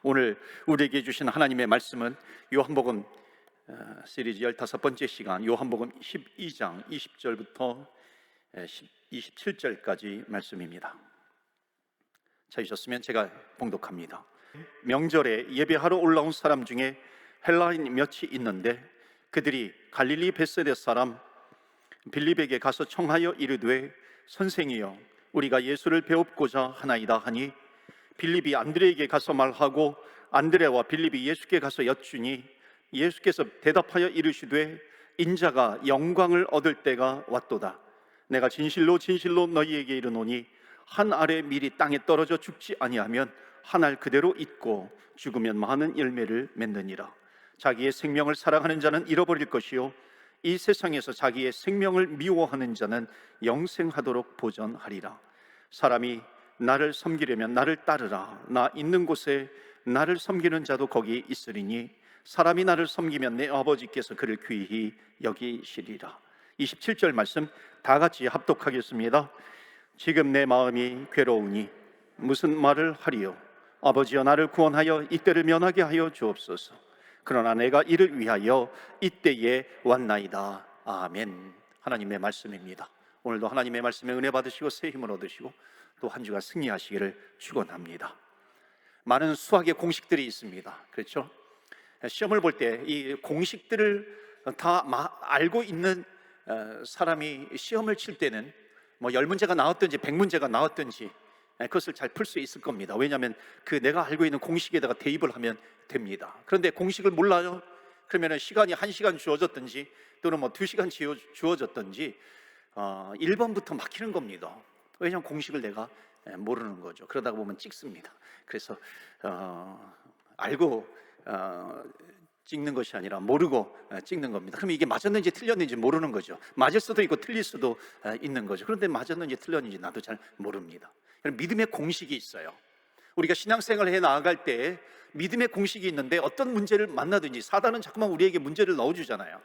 오늘 우리에게 주신 하나님의 말씀은 요한복음 시리즈 15번째 시간 요한복음 12장 20절부터 27절까지 말씀입니다. 찾으셨으면 제가 봉독합니다. 명절에 예배하러 올라온 사람 중에 헬라인 몇이 있는데 그들이 갈릴리 벳세다 사람 빌립에게 가서 청하여 이르되 선생이여 우리가 예수를 배웁고자 하나이다 하니 빌립이 안드레에게 가서 말하고 안드레와 빌립이 예수께 가서 여쭈니 예수께서 대답하여 이르시되 인자가 영광을 얻을 때가 왔도다. 내가 진실로 진실로 너희에게 이르노니 한 알의 밀이 땅에 떨어져 죽지 아니하면 한 알 그대로 있고 죽으면 많은 열매를 맺느니라. 자기의 생명을 사랑하는 자는 잃어버릴 것이요 이 세상에서 자기의 생명을 미워하는 자는 영생하도록 보전하리라. 사람이 나를 섬기려면 나를 따르라. 나 있는 곳에 나를 섬기는 자도 거기 있으리니 사람이 나를 섬기면 내 아버지께서 그를 귀히 여기시리라. 27절 말씀 다 같이 합독하겠습니다. 지금 내 마음이 괴로우니 무슨 말을 하리요? 아버지여 나를 구원하여 이때를 면하게 하여 주옵소서. 그러나 내가 이를 위하여 이때에 왔나이다. 아멘. 하나님의 말씀입니다. 오늘도 하나님의 말씀에 은혜 받으시고 새 힘을 얻으시고 또 한 주간 승리하시기를 축원합니다. 많은 수학의 공식들이 있습니다. 그렇죠? 시험을 볼 때 이 공식들을 다 알고 있는 사람이 시험을 칠 때는 뭐 10문제가 나왔든지 100문제가 나왔든지 그것을 잘 풀 수 있을 겁니다. 왜냐하면 그 내가 알고 있는 공식에다가 대입을 하면 됩니다. 그런데 공식을 몰라요? 그러면 시간이 1시간 주어졌든지 또는 뭐 2시간 주어졌든지 1번부터 막히는 겁니다. 왜냐하면 공식을 내가 모르는 거죠. 그러다 보면 찍습니다. 그래서 알고 찍는 것이 아니라 모르고 찍는 겁니다. 그럼 이게 맞았는지 틀렸는지 모르는 거죠. 맞을 수도 있고 틀릴 수도 있는 거죠. 그런데 맞았는지 틀렸는지 나도 잘 모릅니다. 믿음의 공식이 있어요. 우리가 신앙생활을 해 나아갈 때 믿음의 공식이 있는데 어떤 문제를 만나든지 사단은 자꾸만 우리에게 문제를 넣어주잖아요.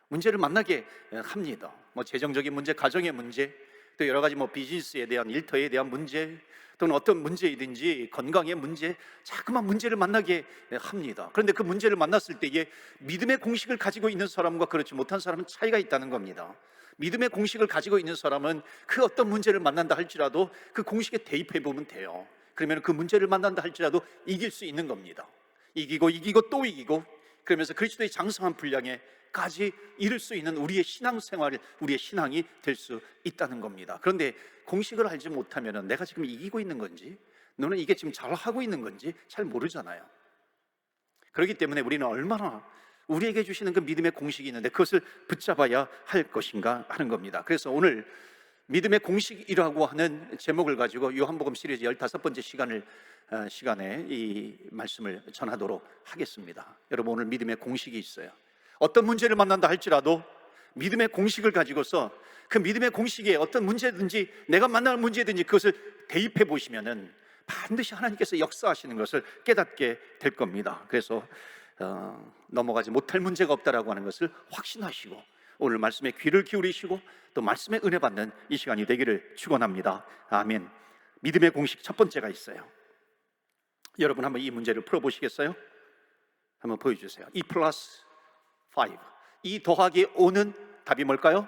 문제를 만나게 합니다. 뭐 재정적인 문제, 가정의 문제, 또 여러 가지 뭐 비즈니스에 대한 일터에 대한 문제, 또는 어떤 문제이든지 건강의 문제, 자꾸만 문제를 만나게 합니다. 그런데 그 문제를 만났을 때에 믿음의 공식을 가지고 있는 사람과 그렇지 못한 사람은 차이가 있다는 겁니다. 믿음의 공식을 가지고 있는 사람은 그 어떤 문제를 만난다 할지라도 그 공식에 대입해 보면 돼요. 그러면 그 문제를 만난다 할지라도 이길 수 있는 겁니다. 이기고 또 이기고 그러면서 그리스도의 장성한 분량에까지 이룰 수 있는 우리의 신앙생활, 우리의 신앙이 될 수 있다는 겁니다. 그런데 공식을 알지 못하면 내가 지금 이기고 있는 건지 너는 이게 지금 잘하고 있는 건지 잘 모르잖아요. 그렇기 때문에 우리는 얼마나 우리에게 주시는 그 믿음의 공식이 있는데 그것을 붙잡아야 할 것인가 하는 겁니다. 그래서 오늘 믿음의 공식이라고 하는 제목을 가지고 요한복음 시리즈 15번째 시간에 이 말씀을 전하도록 하겠습니다. 여러분, 오늘 믿음의 공식이 있어요. 어떤 문제를 만난다 할지라도 믿음의 공식을 가지고서 그 믿음의 공식에 어떤 문제든지 내가 만날 문제든지 그것을 대입해 보시면은 반드시 하나님께서 역사하시는 것을 깨닫게 될 겁니다. 그래서 넘어가지 못할 문제가 없다라고 하는 것을 확신하시고 오늘 말씀에 귀를 기울이시고 또 말씀에 은혜 받는 이 시간이 되기를 축원합니다. 아멘. 믿음의 공식 첫 번째가 있어요. 여러분 한번 이 문제를 풀어보시겠어요? 한번 보여주세요. 2 플러스 5, 2 더하기 5는 답이 뭘까요?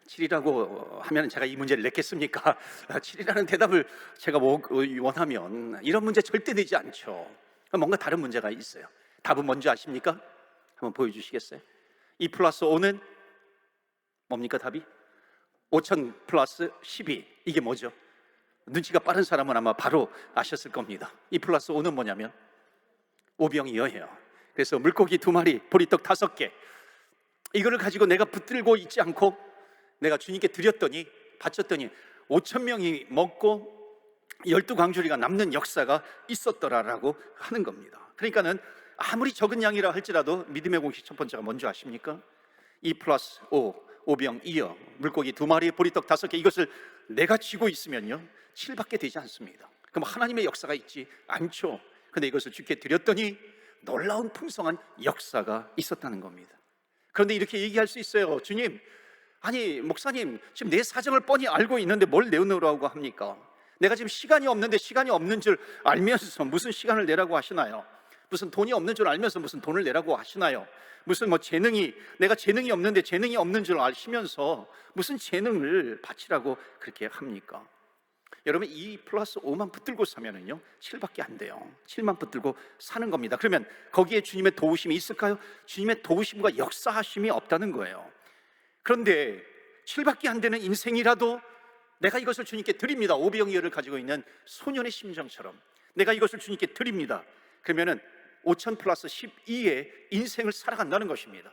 7이라고 하면 제가 이 문제를 냈겠습니까? 7이라는 대답을 제가 원하면 이런 문제 절대 되지 않죠. 뭔가 다른 문제가 있어요. 답은 뭔지 아십니까? 한번 보여주시겠어요? 2 플러스 5는 뭡니까 답이? 5000 플러스 12, 이게 뭐죠? 눈치가 빠른 사람은 아마 바로 아셨을 겁니다. 2 플러스 5는 뭐냐면 오병이어예요. 그래서 물고기 2마리, 보리떡 5개, 이거를 가지고 내가 붙들고 있지 않고 내가 주님께 바쳤더니 5,000명이 먹고 12광주리가 남는 역사가 있었더라라고 하는 겁니다. 그러니까는 아무리 적은 양이라 할지라도 믿음의 공식 첫 번째가 뭔지 아십니까? 2 플러스 5, 오병이어, 물고기 2마리, 보리떡 5개, 이것을 내가 쥐고 있으면요 7밖에 되지 않습니다. 그럼 하나님의 역사가 있지 않죠. 그런데 이것을 주께 드렸더니 놀라운 풍성한 역사가 있었다는 겁니다. 그런데 이렇게 얘기할 수 있어요. 주님, 아니 목사님, 지금 내 사정을 뻔히 알고 있는데 뭘 내놓으라고 합니까? 내가 지금 시간이 없는데 시간이 없는 줄 알면서 무슨 시간을 내라고 하시나요? 무슨 돈이 없는 줄 알면서 무슨 돈을 내라고 하시나요? 무슨 내가 재능이 없는데 재능이 없는 줄 아시면서 무슨 재능을 바치라고 그렇게 합니까? 여러분 2 플러스 5만 붙들고 사면은요 7밖에 안 돼요. 7만 붙들고 사는 겁니다. 그러면 거기에 주님의 도우심이 있을까요? 주님의 도우심과 역사하심이 없다는 거예요. 그런데 7밖에 안 되는 인생이라도 내가 이것을 주님께 드립니다. 오병이어를 가지고 있는 소년의 심정처럼 내가 이것을 주님께 드립니다. 그러면은 5천 플러스 12의 인생을 살아간다는 것입니다.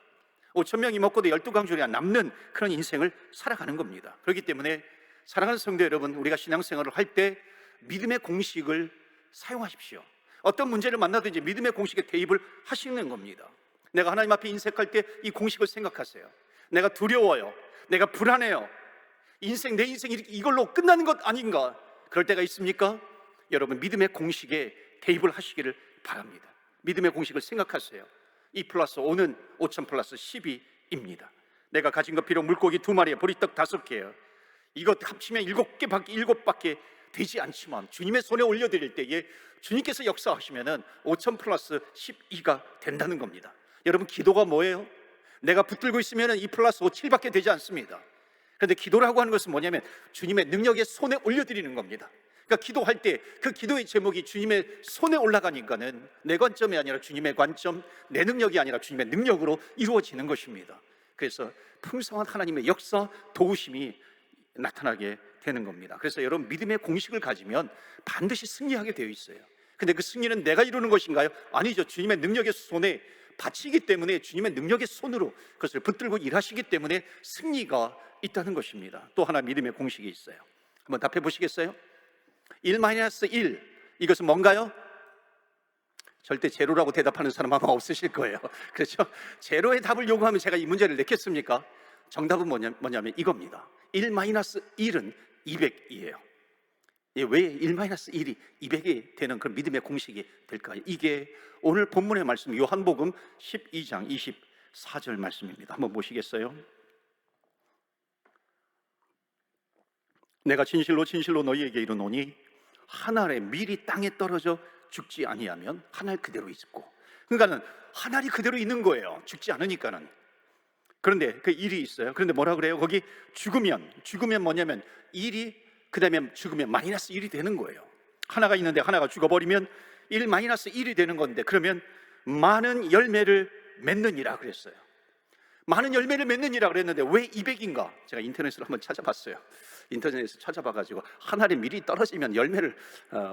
5천 명이 먹고도 12강줄이 남는 그런 인생을 살아가는 겁니다. 그렇기 때문에 사랑하는 성도 여러분, 우리가 신앙생활을 할 때 믿음의 공식을 사용하십시오. 어떤 문제를 만나든지 믿음의 공식에 대입을 하시는 겁니다. 내가 하나님 앞에 인색할 때 이 공식을 생각하세요. 내가 두려워요, 내가 불안해요, 내 인생이 이걸로 끝나는 것 아닌가? 그럴 때가 있습니까? 여러분 믿음의 공식에 대입을 하시기를 바랍니다. 믿음의 공식을 생각하세요. 2 플러스 5는 5천 플러스 12입니다. 내가 가진 것 비록 물고기 2마리에 보리떡 5개예요. 이것 합치면 7개밖에 되지 않지만 주님의 손에 올려드릴 때에 주님께서 역사하시면 5천 플러스 12가 된다는 겁니다. 여러분 기도가 뭐예요? 내가 붙들고 있으면 2 플러스 5, 7밖에 되지 않습니다. 그런데 기도라고 하는 것은 뭐냐면 주님의 능력의 손에 올려드리는 겁니다. 그러니까 기도할 때 그 기도의 제목이 주님의 손에 올라가니까는 내 관점이 아니라 주님의 관점, 내 능력이 아니라 주님의 능력으로 이루어지는 것입니다. 그래서 풍성한 하나님의 역사, 도우심이 나타나게 되는 겁니다. 그래서 여러분 믿음의 공식을 가지면 반드시 승리하게 되어 있어요. 근데 그 승리는 내가 이루는 것인가요? 아니죠. 주님의 능력의 손에 바치기 때문에 주님의 능력의 손으로 그것을 붙들고 일하시기 때문에 승리가 있다는 것입니다. 또 하나 믿음의 공식이 있어요. 한번 답해 보시겠어요? 1-1 이것은 뭔가요? 절대 제로라고 대답하는 사람 아마 없으실 거예요. 그렇죠? 제로의 답을 요구하면 제가 이 문제를 냈겠습니까? 정답은 뭐냐면 이겁니다. 1-1은 200이에요. 왜 1-1이 200이 되는 그런 믿음의 공식이 될까요? 이게 오늘 본문의 말씀 요한복음 12장 24절 말씀입니다. 한번 보시겠어요? 내가 진실로 진실로 너희에게 이르노니 한 알의 밀이 땅에 떨어져 죽지 아니하면 한 알 그대로 있고, 그러니까는 한 알이 그대로 있는 거예요. 죽지 않으니까는. 그런데 그 일이 있어요. 그런데 뭐라 그래요? 거기 죽으면 뭐냐면 일이 그다음에 죽으면 마이너스 1이 되는 거예요. 하나가 있는데 하나가 죽어버리면 1-1이 되는 건데, 그러면 많은 열매를 맺느니라 그랬어요. 많은 열매를 맺느니라 그랬는데 왜 200인가? 제가 인터넷으로 한번 찾아봤어요. 인터넷에서 찾아봐가지고 한 알의 밀이 떨어지면 열매를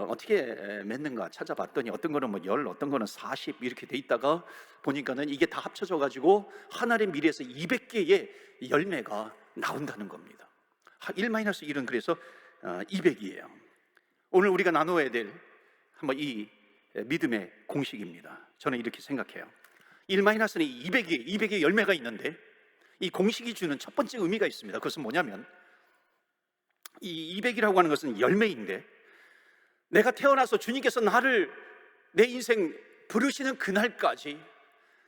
어떻게 맺는가 찾아봤더니 어떤 거는 뭐 10, 어떤 거는 40 이렇게 돼 있다가 보니까는 이게 다 합쳐져가지고 한 알의 밀에서 200개의 열매가 나온다는 겁니다. 1-1은 그래서 200이에요. 오늘 우리가 나누어야 될 한번 이 믿음의 공식입니다. 저는 이렇게 생각해요. 1-은 200의 열매가 있는데 이 공식이 주는 첫 번째 의미가 있습니다. 그것은 뭐냐면 이 200이라고 하는 것은 열매인데, 내가 태어나서 주님께서 나를 내 인생 부르시는 그날까지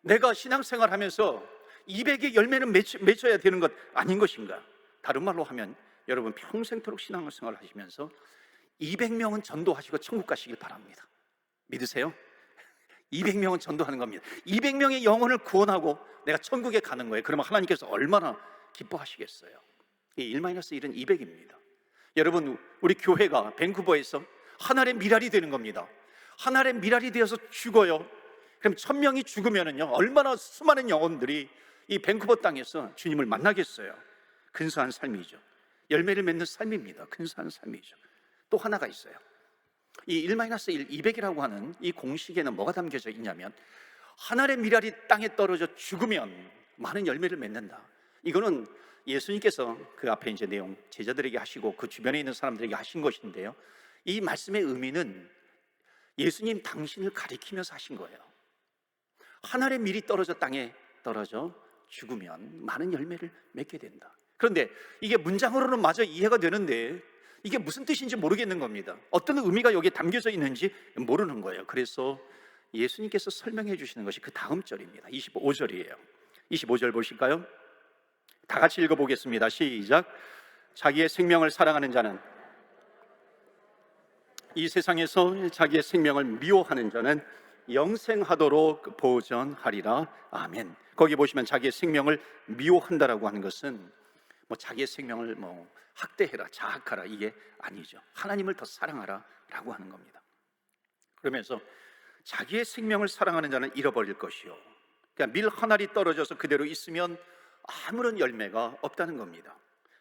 내가 신앙생활하면서 200의 열매는 맺어야 되는 것 아닌 것인가? 다른 말로 하면 여러분 평생토록 신앙생활을 하시면서 200명은 전도하시고 천국 가시길 바랍니다. 믿으세요? 200명은 전도하는 겁니다. 200명의 영혼을 구원하고 내가 천국에 가는 거예요. 그러면 하나님께서 얼마나 기뻐하시겠어요? 이 1-1은 200입니다. 여러분 우리 교회가 밴쿠버에서 하나의 미랄이 되는 겁니다. 하나의 미랄이 되어서 죽어요. 그럼 1000명이 죽으면은요 얼마나 수많은 영혼들이 이 밴쿠버 땅에서 주님을 만나겠어요. 근사한 삶이죠. 열매를 맺는 삶입니다. 근사한 삶이죠. 또 하나가 있어요. 이 1-1, 200이라고 하는 이 공식에는 뭐가 담겨져 있냐면 하나의 미랄이 땅에 떨어져 죽으면 많은 열매를 맺는다. 이거는 예수님께서 그 앞에 이제 내용 제자들에게 하시고 그 주변에 있는 사람들에게 하신 것인데요, 이 말씀의 의미는 예수님 당신을 가리키면서 하신 거예요. 하나의 밀이 떨어져 땅에 떨어져 죽으면 많은 열매를 맺게 된다. 그런데 이게 문장으로는 마저 이해가 되는데 이게 무슨 뜻인지 모르겠는 겁니다. 어떤 의미가 여기에 담겨져 있는지 모르는 거예요. 그래서 예수님께서 설명해 주시는 것이 그 다음 절입니다. 25절이에요. 25절 보실까요? 다 같이 읽어보겠습니다. 시작. 자기의 생명을 사랑하는 자는 이 세상에서 자기의 생명을 미워하는 자는 영생하도록 보전하리라. 아멘. 거기 보시면 자기의 생명을 미워한다라고 하는 것은 자기의 생명을 학대해라, 자학하라, 이게 아니죠. 하나님을 더 사랑하라라고 하는 겁니다. 그러면서 자기의 생명을 사랑하는 자는 잃어버릴 것이요, 그러니까 밀 한 알이 떨어져서 그대로 있으면 아무런 열매가 없다는 겁니다.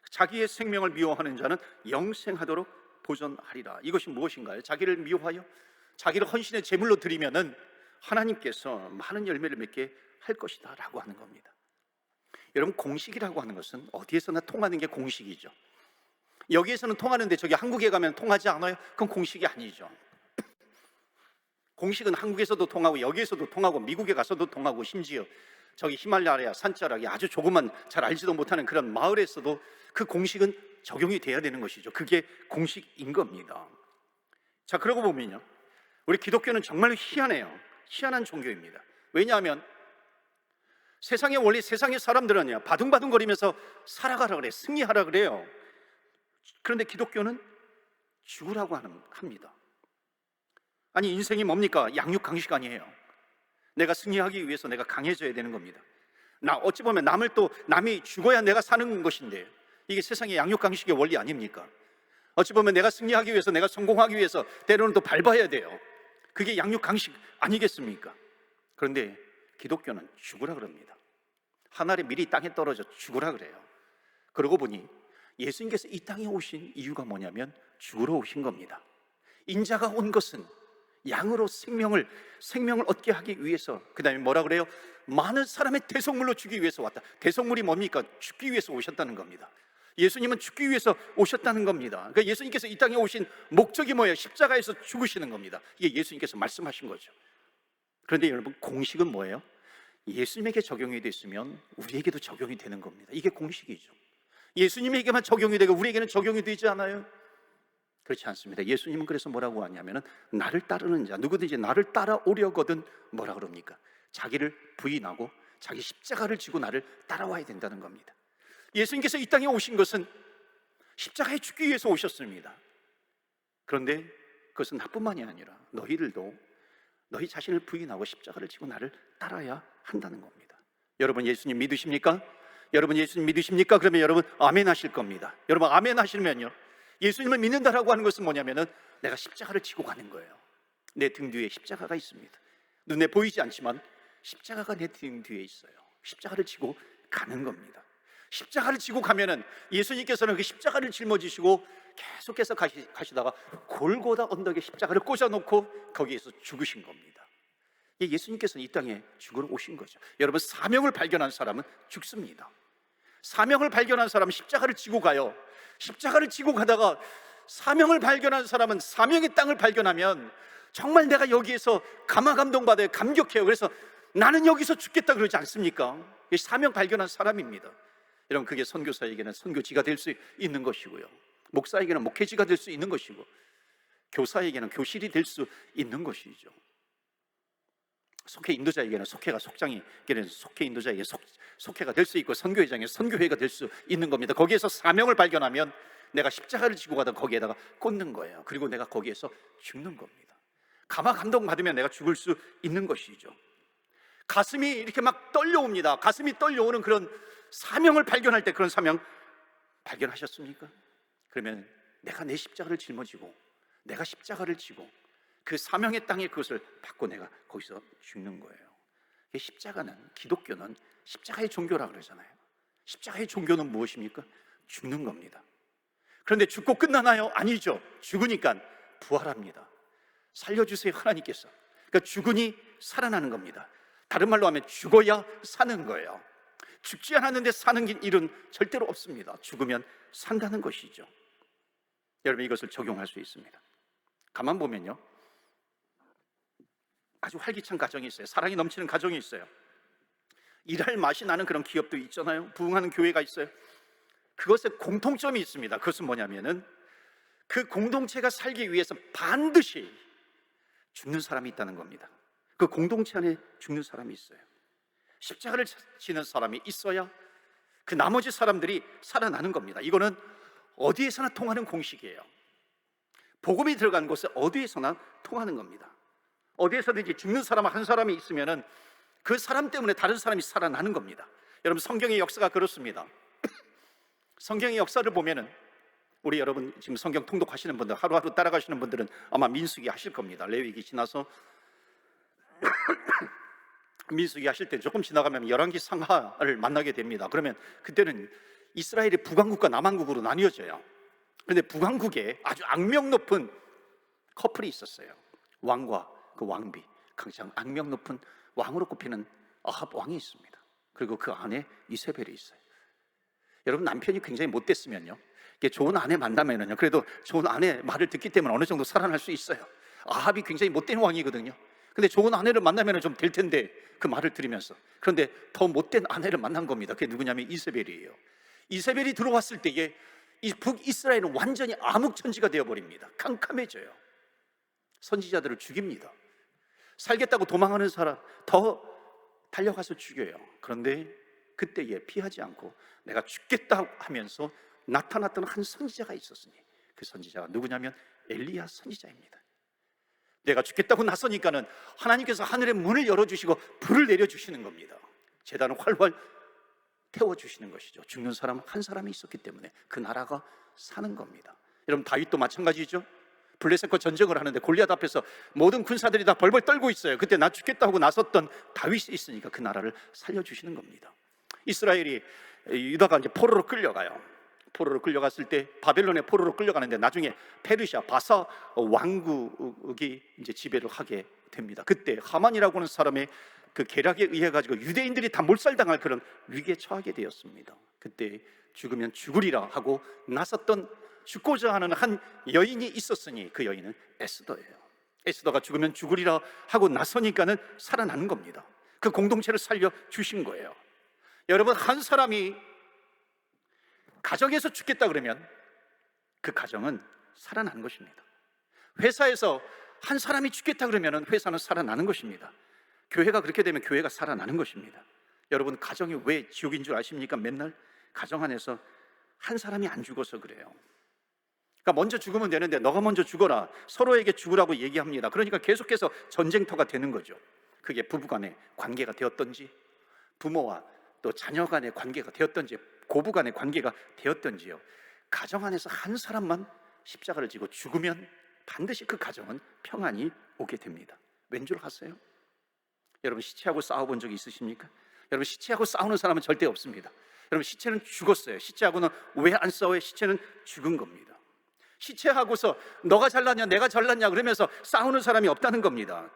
자기의 생명을 미워하는 자는 영생하도록 보존하리라. 이것이 무엇인가요? 자기를 미워하여 자기를 헌신의 제물로 드리면은 하나님께서 많은 열매를 맺게 할 것이다 라고 하는 겁니다. 여러분, 공식이라고 하는 것은 어디에서나 통하는 게 공식이죠. 여기에서는 통하는데 저기 한국에 가면 통하지 않아요? 그건 공식이 아니죠. 공식은 한국에서도 통하고 여기에서도 통하고 미국에 가서도 통하고 심지어 저기 히말라야 산자락이 아주 조그만 잘 알지도 못하는 그런 마을에서도 그 공식은 적용이 돼야 되는 것이죠. 그게 공식인 겁니다. 자, 그러고 보면요, 우리 기독교는 정말 희한해요. 희한한 종교입니다. 왜냐하면 세상에 원래 세상의 사람들은요 바둥바둥거리면서 살아가라 그래, 승리하라 그래요. 그런데 기독교는 죽으라고 합니다. 아니, 인생이 뭡니까? 양육강식 아니에요. 내가 승리하기 위해서 내가 강해져야 되는 겁니다. 어찌 보면 남이 죽어야 내가 사는 것인데 이게 세상의 양육강식의 원리 아닙니까? 어찌 보면 내가 승리하기 위해서, 내가 성공하기 위해서 때로는 또 밟아야 돼요. 그게 양육강식 아니겠습니까? 그런데 기독교는 죽으라 그럽니다. 한 알의 밀이 땅에 떨어져 죽으라 그래요. 그러고 보니 예수님께서 이 땅에 오신 이유가 뭐냐면 죽으러 오신 겁니다. 인자가 온 것은 양으로 생명을 얻게 하기 위해서, 그 다음에 뭐라 그래요? 많은 사람의 대속물로 주기 위해서 왔다. 대속물이 뭡니까? 죽기 위해서 오셨다는 겁니다. 예수님은 죽기 위해서 오셨다는 겁니다. 그러니까 예수님께서 이 땅에 오신 목적이 뭐예요? 십자가에서 죽으시는 겁니다. 이게 예수님께서 말씀하신 거죠. 그런데 여러분, 공식은 뭐예요? 예수님에게 적용이 됐으면 우리에게도 적용이 되는 겁니다. 이게 공식이죠. 예수님에게만 적용이 되고 우리에게는 적용이 되지 않아요? 그렇지 않습니다. 예수님은 그래서 뭐라고 하냐면은 나를 따르는 자, 누구든지 나를 따라오려거든 뭐라 그럽니까? 자기를 부인하고 자기 십자가를 지고 나를 따라와야 된다는 겁니다. 예수님께서 이 땅에 오신 것은 십자가에 죽기 위해서 오셨습니다. 그런데 그것은 나뿐만이 아니라 너희들도 너희 자신을 부인하고 십자가를 지고 나를 따라야 한다는 겁니다. 여러분, 예수님 믿으십니까? 여러분, 예수님 믿으십니까? 그러면 여러분 아멘 하실 겁니다. 여러분, 아멘 하시면요, 예수님을 믿는다라고 하는 것은 뭐냐면은 내가 십자가를 지고 가는 거예요. 내 등 뒤에 십자가가 있습니다. 눈에 보이지 않지만 십자가가 내 등 뒤에 있어요. 십자가를 지고 가는 겁니다. 십자가를 지고 가면은 예수님께서는 그 십자가를 짊어지시고 계속해서 가시다가 골고다 언덕에 십자가를 꽂아놓고 거기에서 죽으신 겁니다. 예수님께서는 이 땅에 죽으러 오신 거죠. 여러분, 사명을 발견한 사람은 죽습니다. 사명을 발견한 사람은 십자가를 지고 가요. 십자가를 지고 가다가 사명을 발견한 사람은 사명의 땅을 발견하면 정말 내가 여기에서 감화감동받아요. 감격해요. 그래서 나는 여기서 죽겠다 그러지 않습니까? 사명 발견한 사람입니다. 여러분, 그게 선교사에게는 선교지가 될 수 있는 것이고요, 목사에게는 목회지가 될 수 있는 것이고, 교사에게는 교실이 될 수 있는 것이죠. 속회 인도자에게는 속회가, 속장에게는 속회 인도자에게 속회가 될 수 있고, 선교회장에게 선교회가 될 수 있는 겁니다. 거기에서 사명을 발견하면 내가 십자가를 지고 가다 거기에다가 꽂는 거예요. 그리고 내가 거기에서 죽는 겁니다. 감화 감동 받으면 내가 죽을 수 있는 것이죠. 가슴이 이렇게 막 떨려옵니다. 가슴이 떨려오는 그런 사명을 발견할 때, 그런 사명 발견하셨습니까? 그러면 내가 내 십자가를 짊어지고 내가 십자가를 지고 그 사명의 땅에 그것을 받고 내가 거기서 죽는 거예요. 십자가는, 기독교는 십자가의 종교라 그러잖아요. 십자가의 종교는 무엇입니까? 죽는 겁니다. 그런데 죽고 끝나나요? 아니죠. 죽으니까 부활합니다. 살려주세요, 하나님께서. 그러니까 죽으니 살아나는 겁니다. 다른 말로 하면 죽어야 사는 거예요. 죽지 않았는데 사는 일은 절대로 없습니다. 죽으면 산다는 것이죠. 여러분, 이것을 적용할 수 있습니다. 가만 보면요, 아주 활기찬 가정이 있어요. 사랑이 넘치는 가정이 있어요. 일할 맛이 나는 그런 기업도 있잖아요. 부흥하는 교회가 있어요. 그것에 공통점이 있습니다. 그것은 뭐냐면은 그 공동체가 살기 위해서 반드시 죽는 사람이 있다는 겁니다. 그 공동체 안에 죽는 사람이 있어요. 십자가를 지는 사람이 있어야 그 나머지 사람들이 살아나는 겁니다. 이거는 어디에서나 통하는 공식이에요. 복음이 들어간 곳에 어디에서나 통하는 겁니다. 어디에서든지 죽는 사람 한 사람이 있으면은 그 사람 때문에 다른 사람이 살아나는 겁니다. 여러분, 성경의 역사가 그렇습니다. 성경의 역사를 보면은 우리 여러분 지금 성경 통독하시는 분들, 하루하루 따라가시는 분들은 아마 민수기 하실 겁니다. 레위기 지나서 민수기 하실 때 조금 지나가면 열왕기 상하를 만나게 됩니다. 그러면 그때는 이스라엘이 북왕국과 남왕국으로 나뉘어져요. 그런데 북왕국에 아주 악명 높은 커플이 있었어요. 왕과 그 왕비, 가장 악명 높은 왕으로 꼽히는 아합 왕이 있습니다. 그리고 그 안에 이세벨이 있어요. 여러분, 남편이 굉장히 못됐으면요, 좋은 아내 만나면은요, 그래도 좋은 아내 말을 듣기 때문에 어느 정도 살아날 수 있어요. 아합이 굉장히 못된 왕이거든요. 근데 좋은 아내를 만나면 좀 될 텐데 그 말을 들으면서, 그런데 더 못된 아내를 만난 겁니다. 그게 누구냐면 이세벨이에요. 이세벨이 들어왔을 때에 이 북이스라엘은 완전히 암흑천지가 되어버립니다. 캄캄해져요. 선지자들을 죽입니다. 살겠다고 도망하는 사람 더 달려가서 죽여요. 그런데 그때에 피하지 않고 내가 죽겠다 하면서 나타났던 한 선지자가 있었으니 그 선지자가 누구냐면 엘리야 선지자입니다. 내가 죽겠다고 나서니까는 하나님께서 하늘의 문을 열어주시고 불을 내려주시는 겁니다. 제단을 활활 태워주시는 것이죠. 죽는 사람 한 사람이 있었기 때문에 그 나라가 사는 겁니다. 여러분, 다윗도 마찬가지죠. 블레셋과 전쟁을 하는데 골리앗 앞에서 모든 군사들이 다 벌벌 떨고 있어요. 그때 나 죽겠다 하고 나섰던 다윗이 있으니까 그 나라를 살려주시는 겁니다. 이스라엘이 유다가 이제 포로로 끌려가요. 포로로 끌려갔을 때 바벨론의 포로로 끌려가는데 나중에 페르시아 바사 왕국이 이제 지배를 하게 됩니다. 그때 하만이라고 하는 사람의 그 계략에 의해 가지고 유대인들이 다 몰살당할 그런 위기에 처하게 되었습니다. 그때 죽으면 죽으리라 하고 나섰던, 죽고자 하는 한 여인이 있었으니 그 여인은 에스더예요. 에스더가 죽으면 죽으리라 하고 나서니까는 살아나는 겁니다. 그 공동체를 살려 주신 거예요. 여러분, 한 사람이 가정에서 죽겠다 그러면 그 가정은 살아나는 것입니다. 회사에서 한 사람이 죽겠다 그러면 회사는 살아나는 것입니다. 교회가 그렇게 되면 교회가 살아나는 것입니다. 여러분, 가정이 왜 지옥인 줄 아십니까? 맨날 가정 안에서 한 사람이 안 죽어서 그래요. 그러니까 먼저 죽으면 되는데 너가 먼저 죽어라, 서로에게 죽으라고 얘기합니다. 그러니까 계속해서 전쟁터가 되는 거죠. 그게 부부간의 관계가 되었던지, 부모와 또 자녀 간의 관계가 되었던지, 고부 간의 관계가 되었던지요, 가정 안에서 한 사람만 십자가를 지고 죽으면 반드시 그 가정은 평안이 오게 됩니다. 왠 줄 아세요? 여러분, 시체하고 싸워본 적이 있으십니까? 여러분, 시체하고 싸우는 사람은 절대 없습니다. 여러분, 시체는 죽었어요. 시체하고는 왜 안 싸워요? 시체는 죽은 겁니다. 시체하고서 너가 잘났냐 내가 잘났냐 그러면서 싸우는 사람이 없다는 겁니다.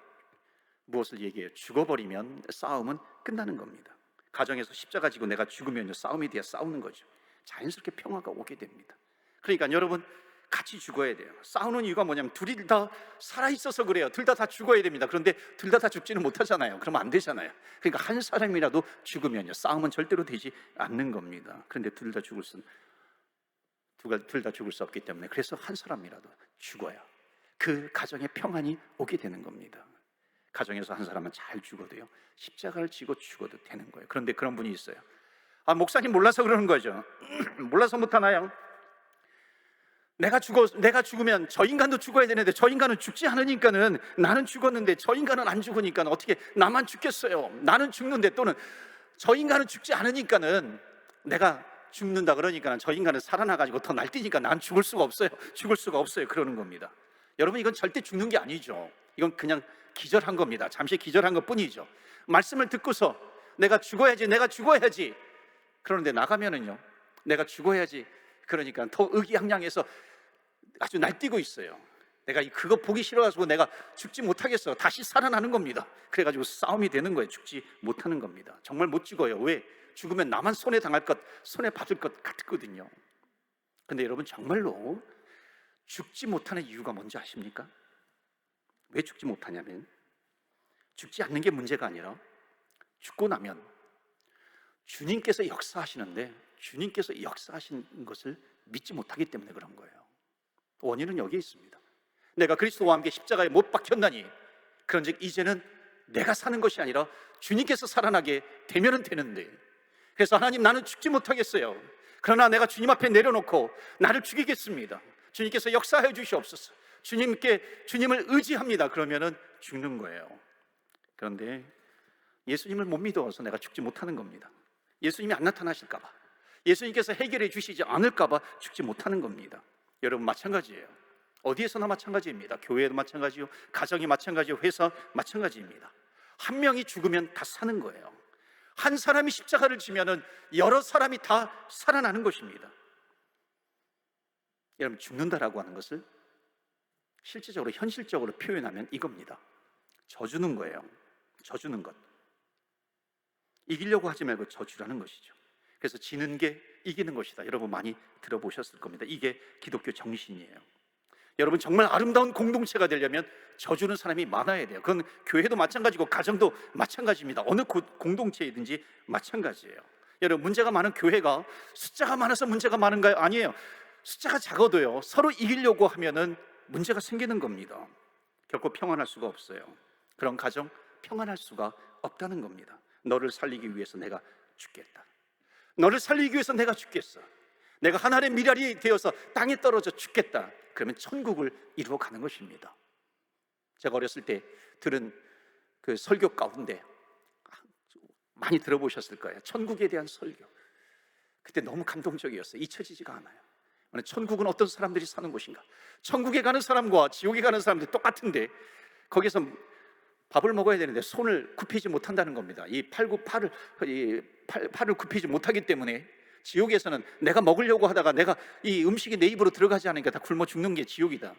무엇을 얘기해요? 죽어버리면 싸움은 끝나는 겁니다. 가정에서 십자가 지고 내가 죽으면 싸움이 돼야 싸우는 거죠. 자연스럽게 평화가 오게 됩니다. 그러니까 여러분, 같이 죽어야 돼요. 싸우는 이유가 뭐냐면 둘이 다 살아있어서 그래요. 둘 다 죽어야 됩니다. 그런데 둘 다 죽지는 못하잖아요. 그러면 안 되잖아요. 그러니까 한 사람이라도 죽으면요, 싸움은 절대로 되지 않는 겁니다. 그런데 둘 다 죽을 수 없기 때문에, 그래서 한 사람이라도 죽어야 그 가정에 평안이 오게 되는 겁니다. 가정에서 한 사람은 잘 죽어도요, 십자가를 지고 죽어도 되는 거예요. 그런데 그런 분이 있어요. 목사님 몰라서 그러는 거죠. 몰라서 못하나요? 내가 죽으면 저 인간도 죽어야 되는데 저 인간은 죽지 않으니까는, 나는 죽었는데 저 인간은 안 죽으니까 어떻게 나만 죽겠어요? 나는 죽는데, 또는 저 인간은 죽지 않으니까는 내가 죽는다 그러니까 저 인간은 살아나가지고 더 날뛰니까 난 죽을 수가 없어요 그러는 겁니다. 여러분, 이건 절대 죽는 게 아니죠. 이건 그냥 기절한 겁니다. 잠시 기절한 것 뿐이죠. 말씀을 듣고서 내가 죽어야지 그러는데 나가면은요, 내가 죽어야지 그러니까 더 의기양양해서 아주 날뛰고 있어요. 내가 그거 보기 싫어가지고 내가 죽지 못하겠어, 다시 살아나는 겁니다. 그래가지고 싸움이 되는 거예요. 죽지 못하는 겁니다. 정말 못 죽어요. 왜? 죽으면 나만 손해 받을 것 같거든요. 근데 여러분, 정말로 죽지 못하는 이유가 뭔지 아십니까? 왜 죽지 못하냐면, 죽지 않는 게 문제가 아니라 죽고 나면 주님께서 역사하시는데 주님께서 역사하신 것을 믿지 못하기 때문에 그런 거예요. 원인은 여기에 있습니다. 내가 그리스도와 함께 십자가에 못 박혔나니 그런즉 이제는 내가 사는 것이 아니라 주님께서 살아나게 되면은 되는데, 그래서 하나님, 나는 죽지 못하겠어요. 그러나 내가 주님 앞에 내려놓고 나를 죽이겠습니다. 주님께서 역사해 주시옵소서. 주님을 의지합니다. 그러면은 죽는 거예요. 그런데 예수님을 못 믿어서 내가 죽지 못하는 겁니다. 예수님이 안 나타나실까 봐, 예수님께서 해결해 주시지 않을까 봐 죽지 못하는 겁니다. 여러분 마찬가지예요. 어디에서나 마찬가지입니다. 교회도 마찬가지요, 가정이 마찬가지요, 회사 마찬가지입니다. 한 명이 죽으면 다 사는 거예요. 한 사람이 십자가를 지면은 여러 사람이 다 살아나는 것입니다. 여러분, 죽는다라고 하는 것을 실제적으로 현실적으로 표현하면 이겁니다. 져주는 거예요. 져주는 것. 이기려고 하지 말고 져주라는 것이죠. 그래서 지는 게 이기는 것이다. 여러분 많이 들어보셨을 겁니다. 이게 기독교 정신이에요. 여러분 정말 아름다운 공동체가 되려면 져주는 사람이 많아야 돼요. 그건 교회도 마찬가지고 가정도 마찬가지입니다. 어느 공동체이든지 마찬가지예요. 여러분, 문제가 많은 교회가 숫자가 많아서 문제가 많은가요? 아니에요. 숫자가 작아도요, 서로 이기려고 하면은 문제가 생기는 겁니다. 결코 평안할 수가 없어요. 그런 가정 평안할 수가 없다는 겁니다. 너를 살리기 위해서 내가 죽겠다. 너를 살리기 위해서 내가 죽겠어. 내가 하나님의 미랄이 되어서 땅에 떨어져 죽겠다. 그러면 천국을 이루어가는 것입니다. 제가 어렸을 때 들은 그 설교 가운데 많이 들어보셨을 거예요. 천국에 대한 설교. 그때 너무 감동적이었어요. 잊혀지지가 않아요. 천국은 어떤 사람들이 사는 곳인가? 천국에 가는 사람과 지옥에 가는 사람들이 똑같은데 거기서 밥을 먹어야 되는데 손을 굽히지 못한다는 겁니다. 이 팔을 굽히지 못하기 때문에 지옥에서는 내가 먹으려고 하다가 내가 이 음식이 내 입으로 들어가지 않으니까 다 굶어 죽는 게 지옥이다.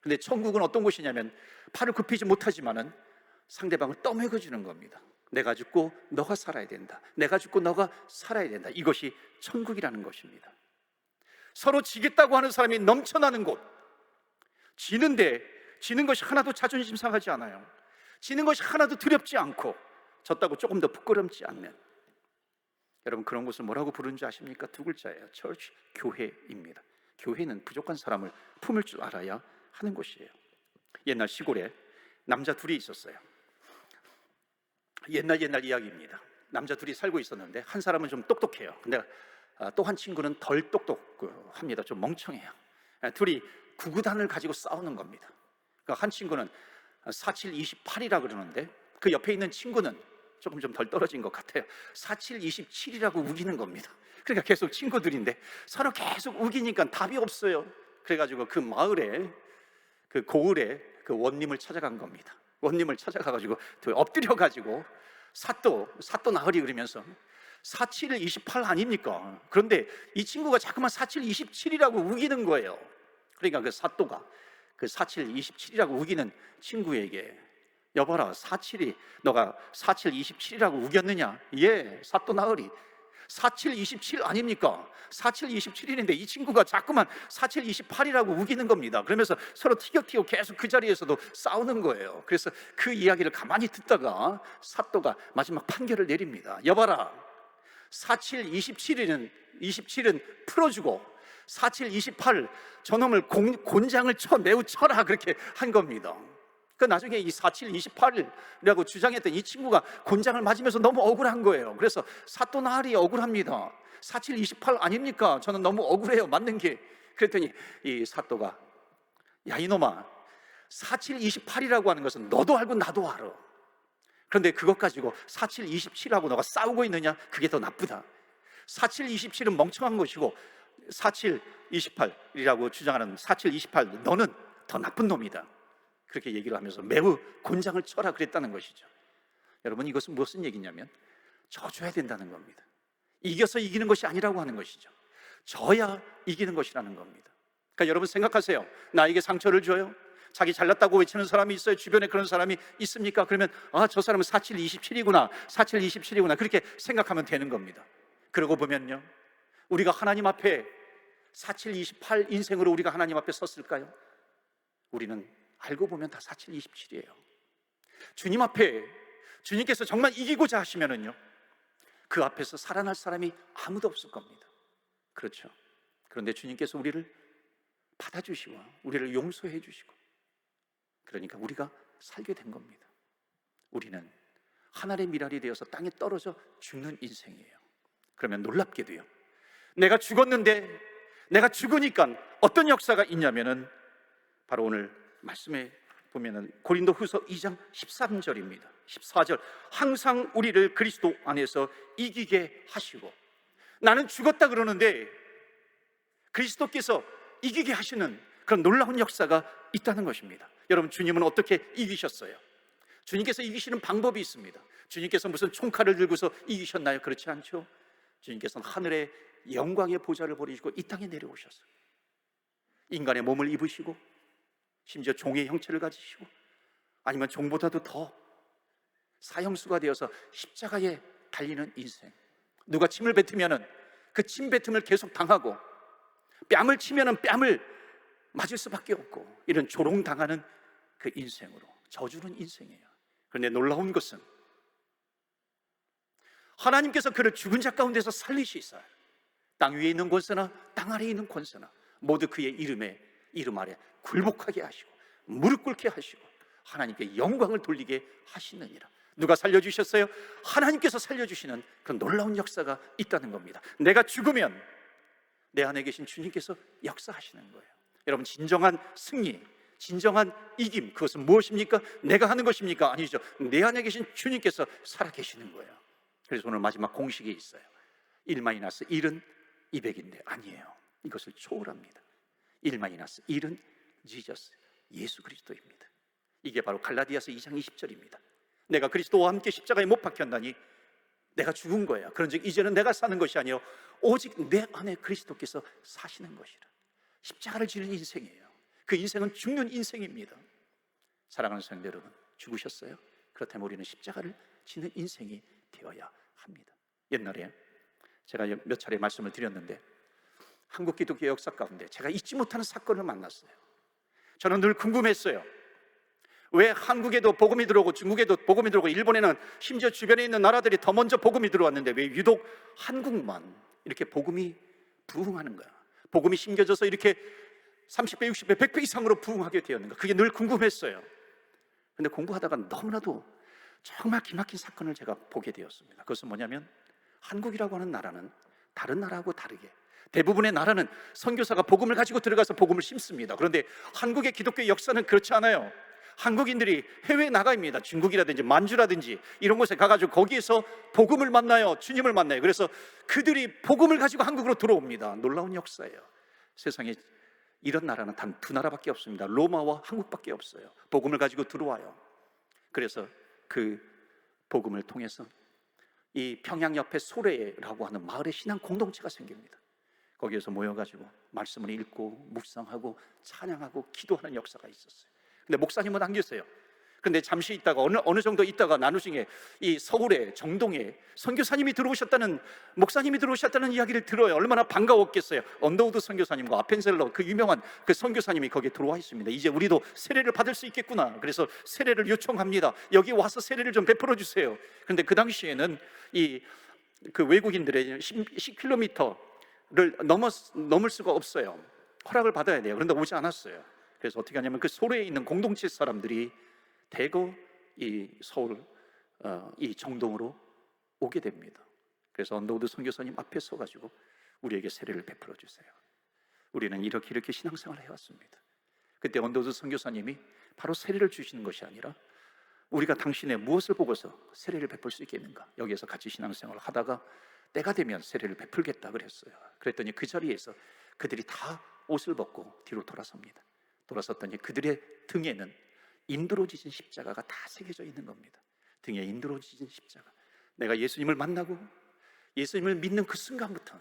근데 천국은 어떤 곳이냐면 팔을 굽히지 못하지만은 상대방을 떠먹여 주는 겁니다. 내가 죽고 너가 살아야 된다. 내가 죽고 너가 살아야 된다. 이것이 천국이라는 것입니다. 서로 지겠다고 하는 사람이 넘쳐나는 곳. 지는 것이 하나도 자존심 상하지 않아요. 지는 것이 하나도 두렵지 않고, 졌다고 조금 더 부끄럽지 않는, 여러분 그런 곳을 뭐라고 부르는지 아십니까? 두 글자예요. 처치, 교회입니다. 교회는 부족한 사람을 품을 줄 알아야 하는 곳이에요. 옛날 시골에 남자 둘이 있었어요. 옛날 이야기입니다. 남자 둘이 살고 있었는데 한 사람은 좀 똑똑해요. 근데 또 한 친구는 덜 똑똑합니다. 좀 멍청해요. 둘이 구구단을 가지고 싸우는 겁니다. 그러니까 한 친구는 4728이라 그러는데 그 옆에 있는 친구는 조금 좀 덜 떨어진 것 같아요. 4727이라고 우기는 겁니다. 그러니까 계속 친구들인데 서로 계속 우기니까 답이 없어요. 그래가지고 그 마을에, 그 고을에 그 원님을 찾아간 겁니다. 원님을 찾아가가지고 엎드려가지고 사또 나으리 그러면서 4728 아닙니까? 그런데 이 친구가 자꾸만 4727이라고 우기는 거예요. 그러니까 그 사또가 그 4727이라고 우기는 친구에게, 여봐라, 너가 4727이라고 우겼느냐? 예, 사또 나으리 4727 아닙니까? 4727인데 이 친구가 자꾸만 4728이라고 우기는 겁니다. 그러면서 서로 티격태격 계속 그 자리에서도 싸우는 거예요. 그래서 그 이야기를 가만히 듣다가 사또가 마지막 판결을 내립니다. 여봐라, 4727은 풀어주고 4728 저놈을 곤장을 매우 쳐라, 그렇게 한 겁니다. 그 나중에 이 4728이라고 주장했던 이 친구가 곤장을 맞으면서 너무 억울한 거예요. 그래서 사또 나으리 억울합니다. 4728 아닙니까? 저는 너무 억울해요, 맞는 게. 그랬더니 이 사또가, 야 이놈아, 4728이라고 하는 것은 너도 알고 나도 알아. 그런데 그것 가지고 4727하고 너가 싸우고 있느냐? 그게 더 나쁘다. 4727은 멍청한 것이고 4728이라고 주장하는 4728, 너는 더 나쁜 놈이다. 그렇게 얘기를 하면서 매우 곤장을 쳐라 그랬다는 것이죠. 여러분, 이것은 무슨 얘기냐면 져줘야 된다는 겁니다. 이겨서 이기는 것이 아니라고 하는 것이죠. 져야 이기는 것이라는 겁니다. 그러니까 여러분 생각하세요. 나에게 상처를 줘요? 자기 잘났다고 외치는 사람이 있어요? 주변에 그런 사람이 있습니까? 그러면 저 사람은 4727이구나 4727이구나 그렇게 생각하면 되는 겁니다. 그러고 보면요, 우리가 하나님 앞에 4728 인생으로 우리가 하나님 앞에 섰을까요? 우리는 알고 보면 다 4727이에요. 주님 앞에, 주님께서 정말 이기고자 하시면은요, 그 앞에서 살아날 사람이 아무도 없을 겁니다. 그렇죠? 그런데 주님께서 우리를 받아주시고 우리를 용서해 주시고, 그러니까 우리가 살게 된 겁니다. 우리는 하나님의 미랄이 되어서 땅에 떨어져 죽는 인생이에요. 그러면 놀랍게도요, 내가 죽었는데, 내가 죽으니까 어떤 역사가 있냐면은 바로 오늘 말씀에 보면은 고린도후서 2장 13절입니다. 14절, 항상 우리를 그리스도 안에서 이기게 하시고. 나는 죽었다 그러는데 그리스도께서 이기게 하시는 그런 놀라운 역사가 있다는 것입니다. 여러분, 주님은 어떻게 이기셨어요? 주님께서 이기시는 방법이 있습니다. 주님께서 무슨 총칼을 들고서 이기셨나요? 그렇지 않죠. 주님께서는 하늘의 영광의 보좌를 버리시고 이 땅에 내려오셨어요. 인간의 몸을 입으시고 심지어 종의 형체를 가지시고, 아니면 종보다도 더 사형수가 되어서 십자가에 달리는 인생. 누가 침을 뱉으면은 그 침 뱉음을 계속 당하고, 뺨을 치면은 뺨을 맞을 수밖에 없고, 이런 조롱당하는 그 인생으로, 저주는 인생이에요. 그런데 놀라운 것은 하나님께서 그를 죽은 자 가운데서 살리시사 땅 위에 있는 권세나 땅 아래에 있는 권세나 모두 그의 이름 아래 굴복하게 하시고 무릎 꿇게 하시고 하나님께 영광을 돌리게 하시느니라. 누가 살려주셨어요? 하나님께서 살려주시는 그 놀라운 역사가 있다는 겁니다. 내가 죽으면 내 안에 계신 주님께서 역사하시는 거예요. 여러분, 진정한 승리, 진정한 이김, 그것은 무엇입니까? 내가 하는 것입니까? 아니죠. 내 안에 계신 주님께서 살아계시는 거예요. 그래서 오늘 마지막 공식이 있어요. 1-1은 200인데 아니에요. 이것을 초월합니다. 1-1은 지저스, 예수 그리스도입니다. 이게 바로 갈라디아서 2장 20절입니다. 내가 그리스도와 함께 십자가에 못 박혔나니 내가 죽은 거야. 그런즉 이제는 내가 사는 것이 아니요 오직 내 안에 그리스도께서 사시는 것이라. 십자가를 지는 인생이에요. 그 인생은 죽는 인생입니다. 사랑하는 성도 여러분, 죽으셨어요? 그렇다면 우리는 십자가를 지는 인생이 되어야 합니다. 옛날에 제가 몇 차례 말씀을 드렸는데, 한국 기독교 역사 가운데 제가 잊지 못하는 사건을 만났어요. 저는 늘 궁금했어요. 왜 한국에도 복음이 들어오고 중국에도 복음이 들어오고 일본에는 심지어 주변에 있는 나라들이 더 먼저 복음이 들어왔는데 왜 유독 한국만 이렇게 복음이 부흥하는 거야? 복음이 심겨져서 이렇게 30배, 60배, 100배 이상으로 부흥하게 되었는가? 그게 늘 궁금했어요. 근데 공부하다가 너무나도 정말 기막힌 사건을 제가 보게 되었습니다. 그것은 뭐냐면, 한국이라고 하는 나라는 다른 나라하고 다르게 대부분의 나라는 선교사가 복음을 가지고 들어가서 복음을 심습니다. 그런데 한국의 기독교 역사는 그렇지 않아요. 한국인들이 해외에 나가입니다. 중국이라든지 만주라든지 이런 곳에 가가지고 거기에서 복음을 만나요. 주님을 만나요. 그래서 그들이 복음을 가지고 한국으로 들어옵니다. 놀라운 역사예요. 세상에 이런 나라는 단 두 나라밖에 없습니다. 로마와 한국밖에 없어요. 복음을 가지고 들어와요. 그래서 그 복음을 통해서 이 평양 옆에 소래라고 하는 마을의 신앙 공동체가 생깁니다. 거기에서 모여가지고 말씀을 읽고 묵상하고 찬양하고 기도하는 역사가 있었어요. 근데 목사님은 안 계세요. 근데 잠시 있다가 어느 정도 있다가 나누중에 이 서울에 정동에 선교사님이 들어오셨다는, 목사님이 들어오셨다는 이야기를 들어요. 얼마나 반가웠겠어요. 언더우드 선교사님과 아펜셀러 그 유명한 그 선교사님이 거기에 들어와 있습니다. 이제 우리도 세례를 받을 수 있겠구나. 그래서 세례를 요청합니다. 여기 와서 세례를 좀 베풀어 주세요. 그런데 그 당시에는 그 외국인들의 10km를 넘을 수가 없어요. 허락을 받아야 돼요. 그런데 오지 않았어요. 그래서 어떻게 하냐면 그 소래에 있는 공동체 사람들이 대거 이 서울 이 정동으로 오게 됩니다. 그래서 언더우드 선교사님 앞에 서가지고 우리에게 세례를 베풀어 주세요. 우리는 이렇게 신앙생활을 해왔습니다. 그때 언더우드 선교사님이 바로 세례를 주시는 것이 아니라, 우리가 당신의 무엇을 보고서 세례를 베풀 수 있겠는가, 여기에서 같이 신앙생활을 하다가 때가 되면 세례를 베풀겠다 그랬어요. 그랬더니 그 자리에서 그들이 다 옷을 벗고 뒤로 돌아섭니다. 돌아섰더니 그들의 등에는 인도로 지진 십자가가 다 새겨져 있는 겁니다. 등에 인도로 지진 십자가. 내가 예수님을 만나고 예수님을 믿는 그 순간부터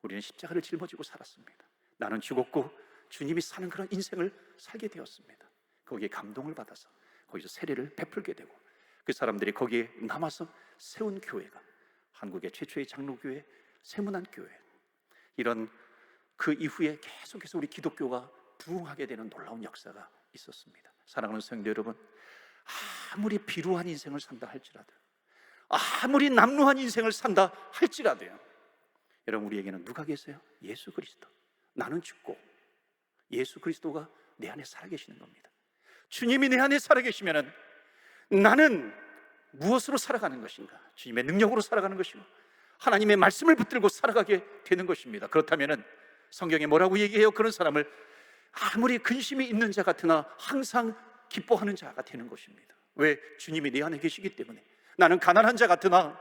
우리는 십자가를 짊어지고 살았습니다. 나는 죽었고 주님이 사는 그런 인생을 살게 되었습니다. 거기에 감동을 받아서 거기서 세례를 베풀게 되고, 그 사람들이 거기에 남아서 세운 교회가 한국의 최초의 장로교회, 세문안교회, 이런 그 이후에 계속해서 우리 기독교가 부흥하게 되는 놀라운 역사가 있었습니다. 사랑하는 성도 여러분, 아무리 비루한 인생을 산다 할지라도, 아무리 남루한 인생을 산다 할지라도요, 여러분, 우리에게는 누가 계세요? 예수 그리스도. 나는 죽고 예수 그리스도가 내 안에 살아계시는 겁니다. 주님이 내 안에 살아계시면 나는 무엇으로 살아가는 것인가? 주님의 능력으로 살아가는 것이고 하나님의 말씀을 붙들고 살아가게 되는 것입니다. 그렇다면 성경에 뭐라고 얘기해요? 그런 사람을 아무리 근심이 있는 자 같으나 항상 기뻐하는 자가 되는 것입니다. 왜? 주님이 내 안에 계시기 때문에. 나는 가난한 자 같으나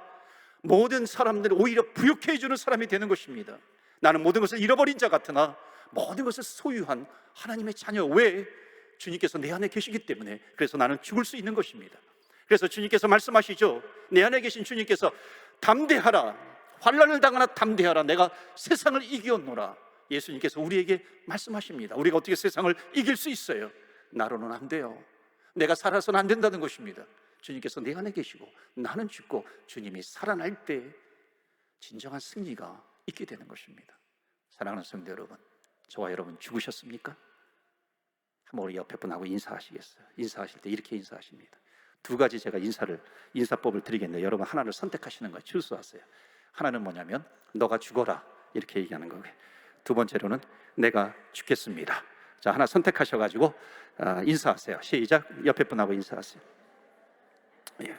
모든 사람들을 오히려 부욕해 주는 사람이 되는 것입니다. 나는 모든 것을 잃어버린 자 같으나 모든 것을 소유한 하나님의 자녀. 왜? 주님께서 내 안에 계시기 때문에. 그래서 나는 죽을 수 있는 것입니다. 그래서 주님께서 말씀하시죠. 내 안에 계신 주님께서 담대하라, 환난을 당하나 담대하라, 내가 세상을 이기었노라. 예수님께서 우리에게 말씀하십니다. 우리가 어떻게 세상을 이길 수 있어요? 나로는 안 돼요. 내가 살아서는 안 된다는 것입니다. 주님께서 내 안에 계시고 나는 죽고 주님이 살아날 때 진정한 승리가 있게 되는 것입니다. 사랑하는 성도 여러분, 저와 여러분 죽으셨습니까? 한번 우리 옆에 분하고 인사하시겠어요? 인사하실 때 이렇게 인사하십니다. 두 가지 제가 인사법을 드리겠는데 여러분 하나를 선택하시는 거예요. 추수하세요. 하나는 뭐냐면 너가 죽어라 이렇게 얘기하는 거고요. 두 번째로는 내가 죽겠습니다. 자, 하나 선택하셔가지고 인사하세요. 시작. 옆에 분하고 인사하세요. 예.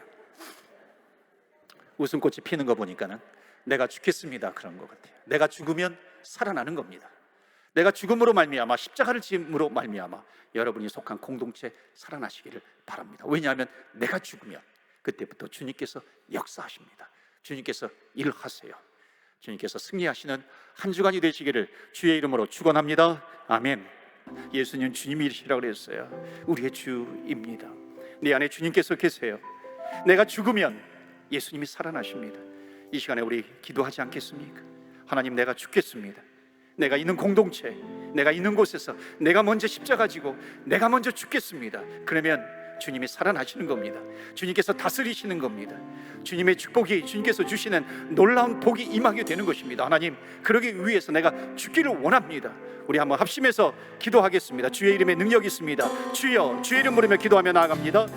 웃음꽃이 피는 거 보니까는 내가 죽겠습니다 그런 것 같아요. 내가 죽으면 살아나는 겁니다. 내가 죽음으로 말미암아, 십자가를 지음으로 말미암아 여러분이 속한 공동체 살아나시기를 바랍니다. 왜냐하면 내가 죽으면 그때부터 주님께서 역사하십니다. 주님께서 일하세요. 주님께서 승리하시는 한 주간이 되시기를 주의 이름으로 축원합니다. 아멘. 예수님 주님이시라고 그랬어요. 우리의 주입니다. 내 안에 주님께서 계세요. 내가 죽으면 예수님이 살아나십니다. 이 시간에 우리 기도하지 않겠습니까? 하나님, 내가 죽겠습니다. 내가 있는 공동체, 내가 있는 곳에서 내가 먼저 십자가 지고 내가 먼저 죽겠습니다. 그러면 주님이 살아나시는 겁니다. 주님께서 다스리시는 겁니다. 주님의 축복이, 주님께서 주시는 놀라운 복이 임하게 되는 것입니다. 하나님, 그러기 위해서 내가 죽기를 원합니다. 우리 한번 합심해서 기도하겠습니다. 주의 이름에 능력이 있습니다. 주여, 주의 이름 부르며 기도하며 나아갑니다.